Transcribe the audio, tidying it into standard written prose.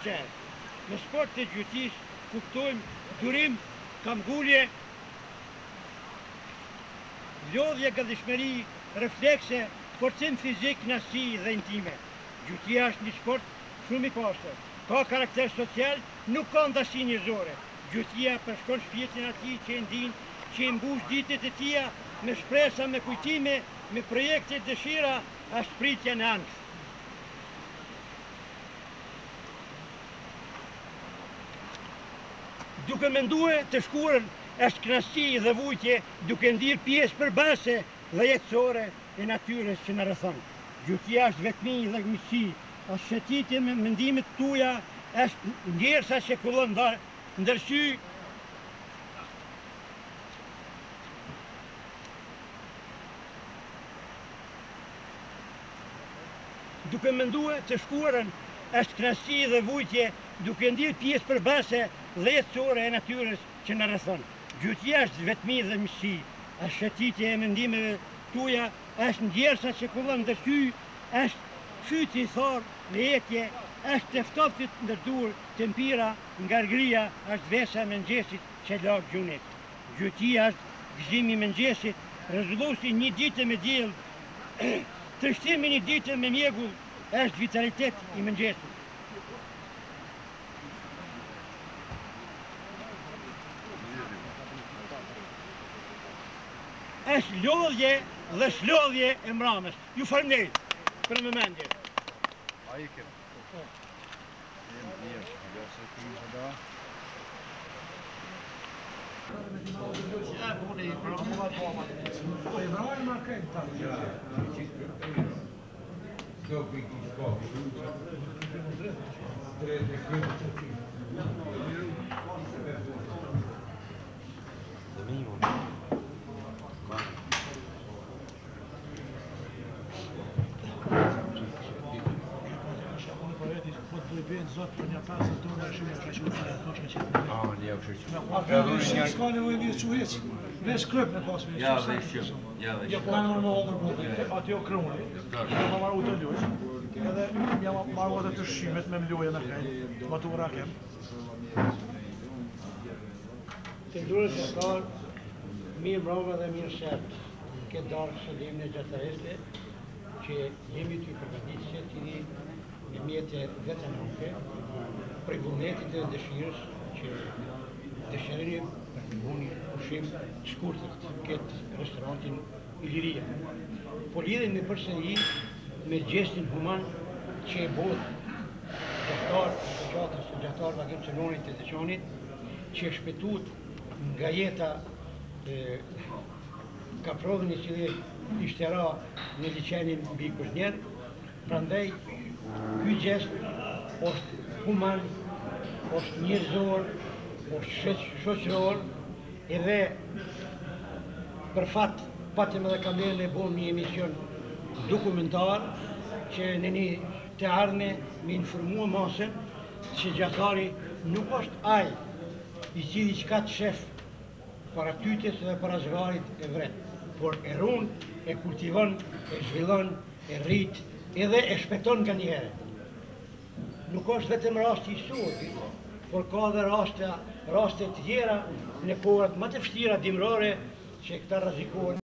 Në sport të gjyqis kuptojmë durim, kamgullje, lodhje, gëdhishmëri, reflekse, forcim fizik, knasi dhe intime. Gjyqia është një sport shumë i pastër, ka karakter social, nuk ka ndasi njerëzore. Gjyqia përshkon shpirtin atij që e ndin, që i mbush ditët e tia me shpresa, me kujtime, me projekte, dëshira, ashpritje në angst. Duke mendue të shkurën është knasi dhe vujtje, duke ndirë pjesë përbase dhe jetësore e natyres që në rrethon. Gjyqia është vetmi dhe miqësi, është shëtitje me mendimet tuja, është ndjersa që kullon ndërsy. Duke mendue të shkurën është knasi dhe vujtje, duke ndirë pjesë përbase dhe jetësore e natyres që në rrethon. Gjyqia është vetmi dhe miqësi, është shëtitje e mendimeve tuja, është ndjersa që kullon ndërsy, është shyti i thorë në jetje, është teftoftit ndërdur, tempira, ngargria, është vesa me mëngjesit që lagë gjunit. Gjyqia është gëzimi mëngjesit, rrezulluesi një ditë me diell, trishtimi një ditë me mjegull, është vitalitet i mëngjesit. Është lodhje dhe shlodhje e mramës. Ju falenderoj për vëmendje. Zotë për një pasë të tonë e shumë e faqurë të e koqë që të s'ka nevojë mirë që heqë, vesh kryp në pasë mirë. Ja dhe shqip, ja dhe shqip. Ka në më hodër bëtë, aty o kroni, ka marru të ljojsh, edhe jam marru atë të shimet me mloje në kajnë, më të ura kem. Të ndurës e karë, mirë mbroma dhe mirë shetë, në këtë darë shëllim në gjatëreste, që jemi të përgatitë që t'i në mjetë vetënake, prej vullnetit dhe dëshirës që dëshirëni për të bëni ushqim të shkurtët këtë restorantin Iliria. Po lidhen me përsëri me gestin human që e bodh gjahtar vagim Cënonit të Deçanit, që e shpetut nga jeta kaprodhën i cili ishte ra në liçenin mbi Kushnjer. Prandaj ky gest është human, është njerëzor, është shoqëror, edhe për fat patëm edhe kamerën e bom një emision dokumentar që në një të ardhme me informua masën që gjatari nuk është ai i cili që ka të shef para tytjes dhe para zgarit e vret, por e ruan, e kultivon, e zhvillon, e rrit, edhe e shpejton nga njëherë. Nuk është vetëm rasti historik, por ka dhe raste të tjera në kohët më të vështira dimrore që këta rrezikohen.